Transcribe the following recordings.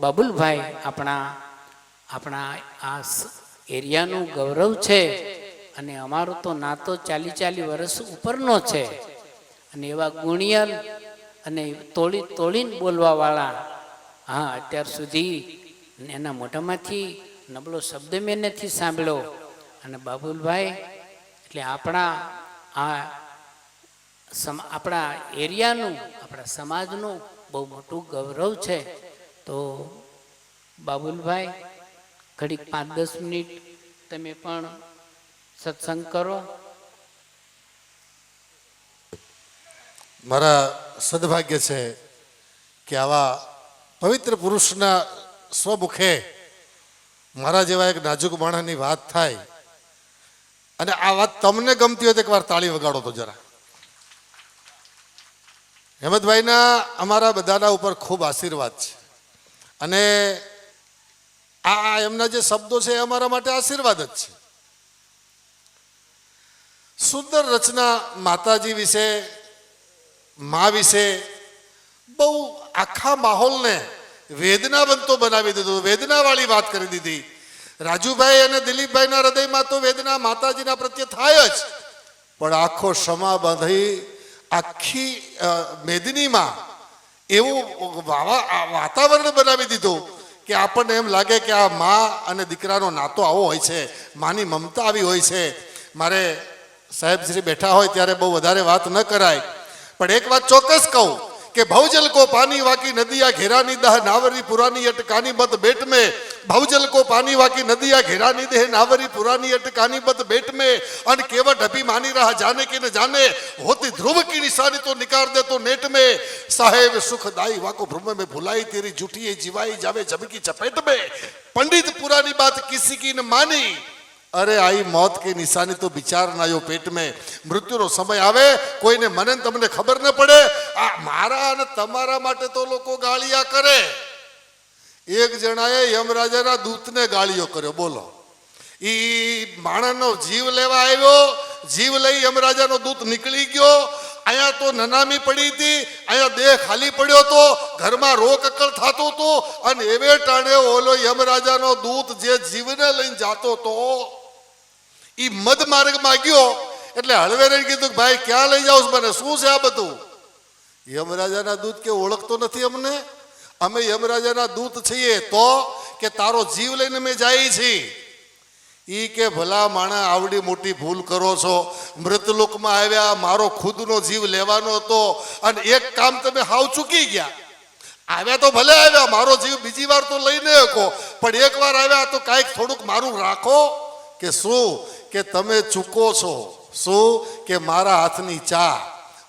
બાબુલભાઈ આપણા આ એરિયાનું ગૌરવ છે અને અમારો તો નાતો 40 વર્ષ ઉપરનો છે અને એવા ગુણિયલ અને તોડીને બોલવાવાળા, હા, અત્યાર સુધી એના મોઢામાંથી નબળો શબ્દ મેં નથી સાંભળ્યો. અને બાબુલભાઈ એટલે આપણા એરિયાનું, આપણા સમાજનું બહુ મોટું ગૌરવ છે. તો બાબુલભાઈ ઘડીક 5-10 મિનિટ તમે પણ સત્સંગ કરો. મારા સદભાગ્ય છે કે આવા પવિત્ર પુરુષના સ્વમુખે મારા જેવા એક નાજુક માણસની વાત થાય અને આ વાત તમને ગમતી હોય તો એકવાર તાળી વગાડો તો જરા. હેમંતભાઈના અમારા બધાના ઉપર ખૂબ આશીર્વાદ છે અને આ એમના જે શબ્દો છે એ અમારા માટે આશીર્વાદ જ છે. સુંદર રચના માતાજી વિશે, મા વિશે બહુ આખા માહોલને વેદનાબંતો બનાવી દીધો, વેદનાવાળી વાત કરી દીધી. રાજુભાઈ અને દિલીપભાઈના હૃદયમાં તો વેદના માતાજીના પ્રત્યે થાય જ, પણ આખો ક્ષમા બાંધી આખી મેદનીમાં એવું વાતાવરણ બનાવી દીધું કે આપણને એમ લાગે કે આ મા અને દીકરાનો નાતો આવો હોય છે, માની મમતા આવી હોય છે. મારે સાહેબશ્રી બેઠા હોય ત્યારે બહુ વધારે વાત ન કરાય, પણ એક વાત ચોક્કસ કહું કે ભવજલ કો પાनी वाकी नदिया घेरानी दह नावरी पुरानी अटकानी बद बेट में, भवजल को पानी वाकी नदिया घेरानी दह नावरी पुरानी अटकानी बद बेट में, अन केवट अभिमानी रहा जाने की न जाने, होती ध्रुव की निशानी तो निकाल दे तो नेट में, साहेब सुखदाई वाको भ्रम में भुलाई तेरी जुठी जीवाई जावे जब की चपेट में, पंडित पुरानी बात किसी की न मानी, अरे आई मौत की निशानी तो विचार ना यो पेट में. मृत्युનો સમય આવે કોઈને મને તમને ખબર ન પડે. આ મારા અને તમારા માટે તો લોકો ગાળિયા કરે. એક જણાએ યમરાજાના દૂતને ગાળિયો કર્યો. બોલો, ઈ માણસનો જીવ લેવા આવ્યો, જીવ લઈ યમરાજાનો દૂત નીકળી ગયો. અહીંયા તો નનામી પડી હતી, અહીંયા દેહ ખાલી પડ્યો હતો, ઘરમાં રોકકળ થતું હતું અને એવે ટાણે ઓલો યમરાજાનો દૂત જે જીવને લઈને જાતો હતો ઈ મદ માર્ગમાં ગયો એટલે હળવેરે કીધું કે ભાઈ ક્યાં લઈ જાવ મને, શું છે આ બધું? યમરાજાના દૂત કે ઓળખતો નથી અમને, અમે યમરાજાના દૂત છીએ. તો કે તારો જીવ લઈને અમે જાય છીએ. ઈ કે ભલા માણા આવડી મોટી ભૂલ કરો છો, મૃતલોકમાં આવ્યા, મારો ખુદનો જીવ લેવાનો હતો અને એક કામ તમે હાવ ચૂકી ગયા. આવ્યા તો ભલે આવ્યા, મારો જીવ બીજી વાર તો લઈ ન શકો, પણ એક વાર આવ્યા તો કાંઈક થોડુંક મારું રાખો. કે શું? કે તમે ચૂકો છો. શું? કે મારા હાથની ચા,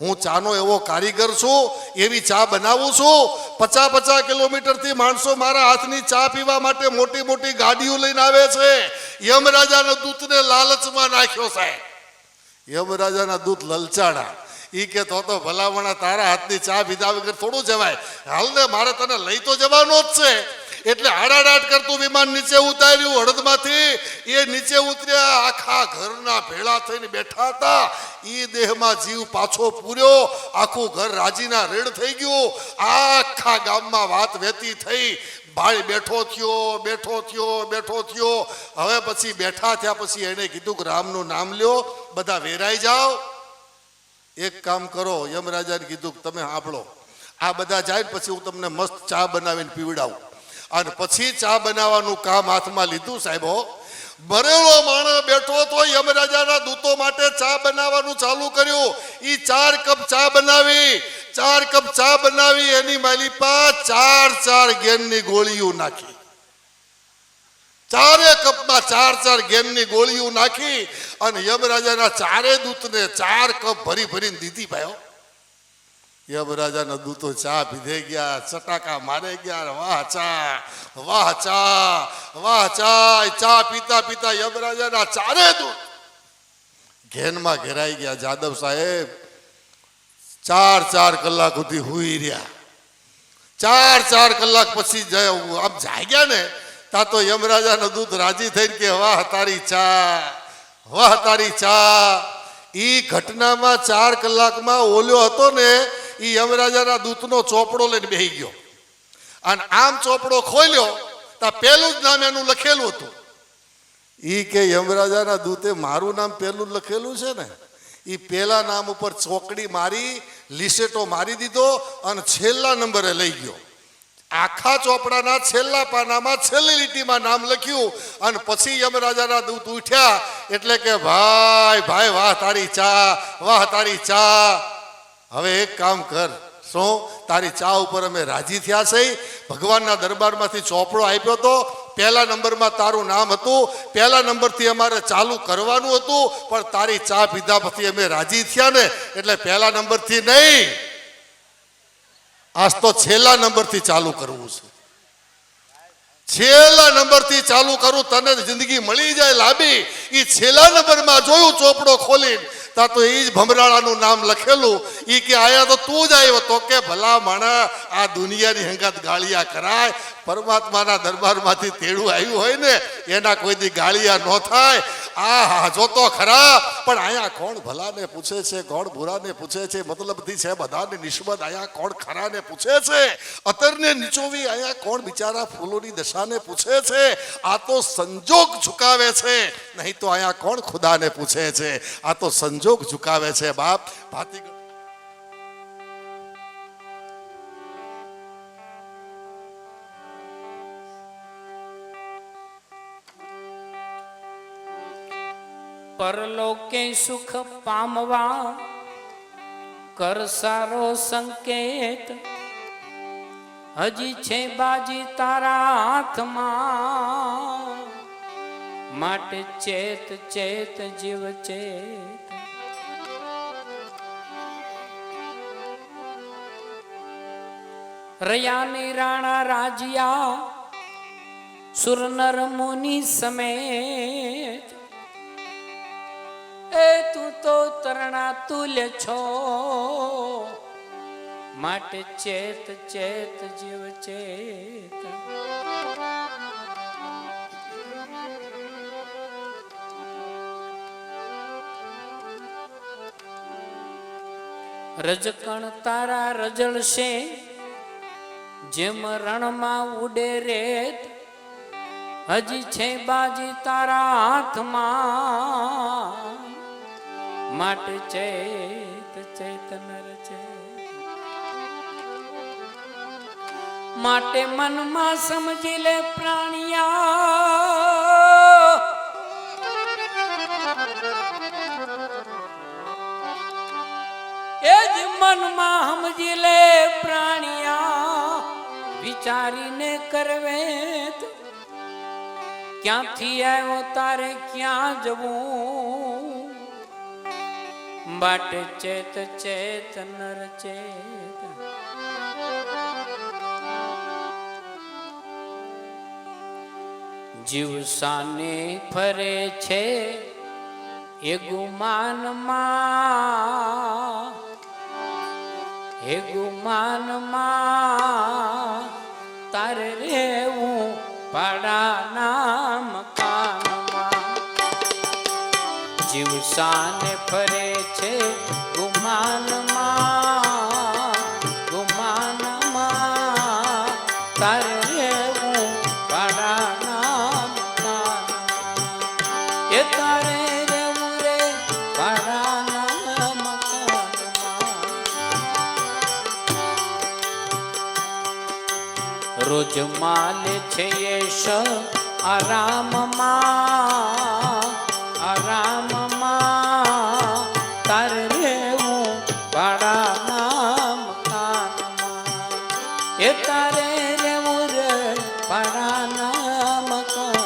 હું ચાનો એવો કારીગર છું, એવી ચા બનાવું છું. 50 કિલોમીટરથી માણસો મારા હાથની ચા પીવા માટે મોટી મોટી ગાડીઓ લઈને આવે છે. યમરાજાના દૂતને લાલચમાં નાખ્યો સાહેબ. યમરાજાના દૂત લલચાડા. ઈ કે તો ભલામણા તારા હાથની ચા પીધા વગર થોડું જવાય, હાલ ને મારે તને લઈ તો જવાનો જ છે. એટલે આડાડાટ કરતું વિમાન નીચે ઉતાર્યું હળદમાંથી. એ નીચે ઉતર્યા, આખા ઘરના ભેળા થઈને બેઠા હતા. ઈ દેહમાં જીવ પાછો પૂર્યો, આખું ઘર રાજીના રેડ થઈ ગયું. આખા ગામમાં વાત વહેતી થઈ. ભાઈ બેઠો થયો. હવે પછી બેઠા થયા પછી એને કીધું કે રામનું નામ લ્યો, બધા વેરાઈ જાઓ. એક કામ કરો, યમરાજાને કીધું કે તમે સાંભળો, આ બધા જાય પછી હું તમને મસ્ત ચા બનાવીને પીવડાવું. અને પછી ચા બનાવવાનું કામ હાથમાં લીધું. સાહેબો, મરેલો માણસ બેઠો તો યમરાજાના દૂતો માટે ચા બનાવવાનું ચાલુ કર્યું. ઈ 4 કપ ચા બનાવી એની માલી પા 4 ગેનની ગોળીઓ નાખી. 4 કપમાં 4 ગેનની ગોળીઓ નાખી અને યમરાજાના 4 દૂતને 4 કપ ભરીને દીધી. ભાઈઓ, યમરાજાના દૂતો ચા પીધે ગયા, ચટાકા મારે ગયા. વાહ ચા. ચા પીતા યમરાજાના 4 દૂત ઘેનમાં ઘેરાઈ ગયા. જાદવ સાહેબ 4 કલાક સુધી હુઈ રહ્યા. 4 કલાક પછી આમ જાગ્યા ને તા તો યમરાજાનો દૂત રાજી થઈને કે વાહ તારી ચા. ઈ ઘટનામાં 4 કલાકમાં ઓલ્યો હતો ને, ઈ યમરાજાના દૂતનો ચોપડો લઈને બેહી ગયો અને આમ ચોપડો ખોલ્યો તો પેલું જ નામ એનું લખેલું હતું. ઈ કે યમરાજાના દૂતે મારું નામ પેલું લખેલું છે ને, ઈ પેલા નામ ઉપર ચોકડી મારી, લીસેટો મારી દીધો અને છેલ્લા નંબરે લઈ ગયો. આખા ચોપડાના છેલ્લા પાનામાં છેલ્લી લીટીમાં નામ લખ્યું અને પછી યમરાજાના દૂત ઉઠ્યા એટલે કે ભાઈ ભાઈ, વાહ તારી ચા, વાહ તારી ચા. હવે એક કામ કર, શું તારી ચા ઉપર અમે રાજી થયા છે. ભગવાનના દરબારમાંથી ચોપડો આપ્યો તો, પહેલા નંબરમાં તારું નામ હતું, પહેલા નંબરથી અમારે ચાલુ કરવાનું હતું, પણ તારી ચા પીધા પછી અમે રાજી થયા ને, એટલે પહેલા નંબરથી નહીં, આજ તો છેલ્લા નંબરથી ચાલુ કરવું છે. છેલ્લા નંબરથી ચાલુ કરું, તને જિંદગી મળી જાય લાંબી. એ છેલ્લા નંબરમાં જોયું ચોપડો ખોલીને, તા તો એ જ ભમરાળાનું નામ લખેલું. એ કે આયા તો તું જ આવ્યો. તો કે ભલા માણા, આ દુનિયાની હંગાત ગાળિયા કરાય? પરમાત્માના દરબારમાંથી તેડું આવ્યું હોય ને, એના કોઈ દી ગાળિયા ન થાય. આ જોતો ખરા, પણ અહીંયા કોણ ભલાને પૂછે છે, કોણ ભૂરાને પૂછે છે, મતલબથી છે બધાને નિસ્બત. અહીંયા કોણ ખરાને પૂછે છે, અતરને નીચોવી અહીંયા કોણ બિચારા ફૂલોની દશાને પૂછે છે. આ તો સંજોગ ઝુકાવે છે, નહીં તો અહીંયા કોણ ખુદાને પૂછે છે. આ તો સંજોગ ઝુકાવે છે બાપ. ભાતી પરલોકે સુખ પામવા કર સારો સંકેત, હજી છે બાજી તારા હાથમાં, માટે ચેત ચેત જીવ ચેત. રયાની રાણા રાજ્યા સુરનર મુનિ સમેત, એ તું તો તરણા તુલ્ય છો, માટે ચેત ચેત જીવ ચેત. રજકણ તારા રજળશે, જેમ રણમાં ઉડે રેત, હજી છે બાજી તારા હાથમાં, માટે ચેત ચેત નર ચેત. માટે મનમાં સમજી લે પ્રાણિયા, એ જ મનમાં સમજી લે પ્રાણિયા, વિચારીને કરવે ક્યાંથી આવ્યો તારે ક્યાં જવું, માટે ચેત ચેત નર ચેત. જીવ સાને ફરે છે એ ગુમાનમાં, હે ગુમાનમાં તારે રેવું પાડાના મકાનમાં. જીવ સાને ફરે છે ગુમાનમાં, ગુમાનમાં તારે રેવું પાડાના મકાનમાં, એ તારે રેવું રે પાડાના મકાનમાં. રોજ માલે છે યશ આરામમાં, આરામમાં તારે રેવું પાડાના મકાનમાં, એ તારે રેવું રે પાડાના મકાનમાં.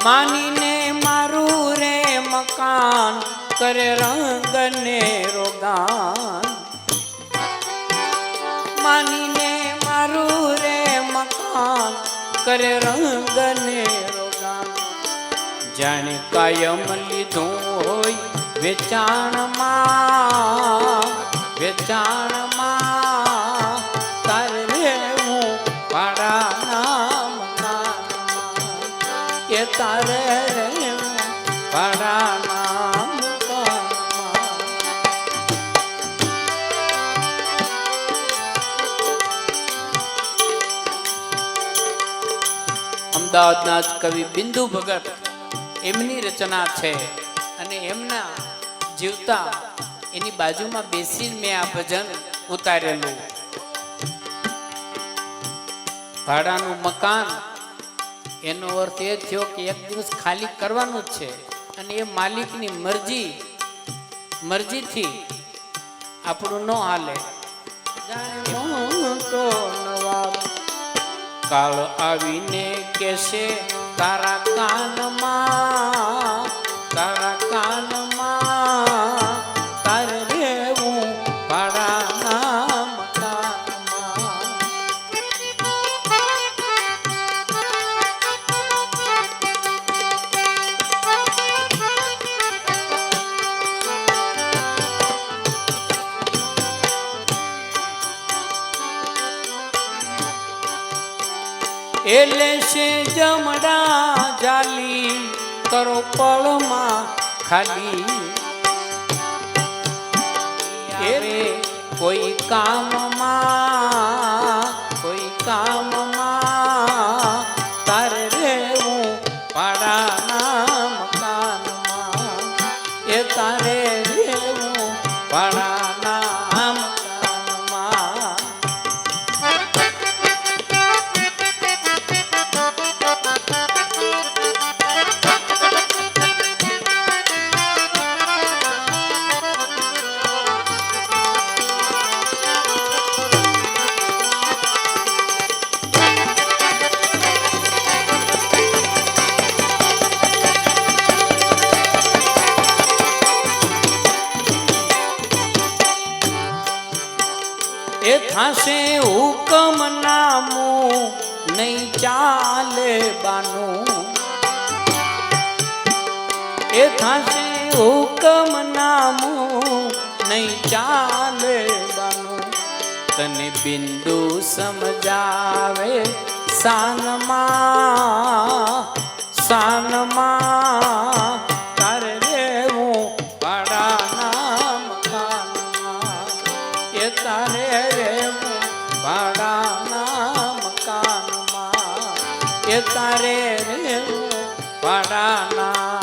માનીને મારું રે મકાન કરે રંગને રોગાન, માનીને મારું રે મકાન કરે રંગને રોગાન જાણે કાયમ લીધું હોય વેચાણમાં વેચાણમાં તારે રહેવું ભાડાના મકાનમાં એ તારે રહેવું ભાડાના મકાનમાં. અમદાવાદના જ કવિ બિંદુ ભગત એમની રચના છે અને એમના જીવતા એની બાજુમાં બેસીને મેં આ ભજન ઉતારેલું. ભાડાનું મકાન એનો અર્થ એ થયો કે એક દિવસ ખાલી કરવાનું જ છે અને એ માલિકની મરજીથી આપણું ન હાલે. તો નવાબ કાળ આવીને કેશે તારા કાનમાં તારે રહેવું ભાડાના મકાનમાં. એ લેશે જમડા જાલી કરો પળમાં ખાલી એ કોઈ કામમાં તારે રહેવું ભાડાના મકાનમાં એ તારે રહેવું ભાડાના મકાનમાં. એ થાશે હુકમ નામું નહીં ચાલે બાનું એ થાશે હુકમ નામું નહીં ચાલે બાનું તને બિંદુ સમજાવે સાનમાં તારે રહેવું ભાડાના મકાનમાં એ તારે રહેવું ભાડાના મકાનમાં એ તારે રહેવું ભાડાના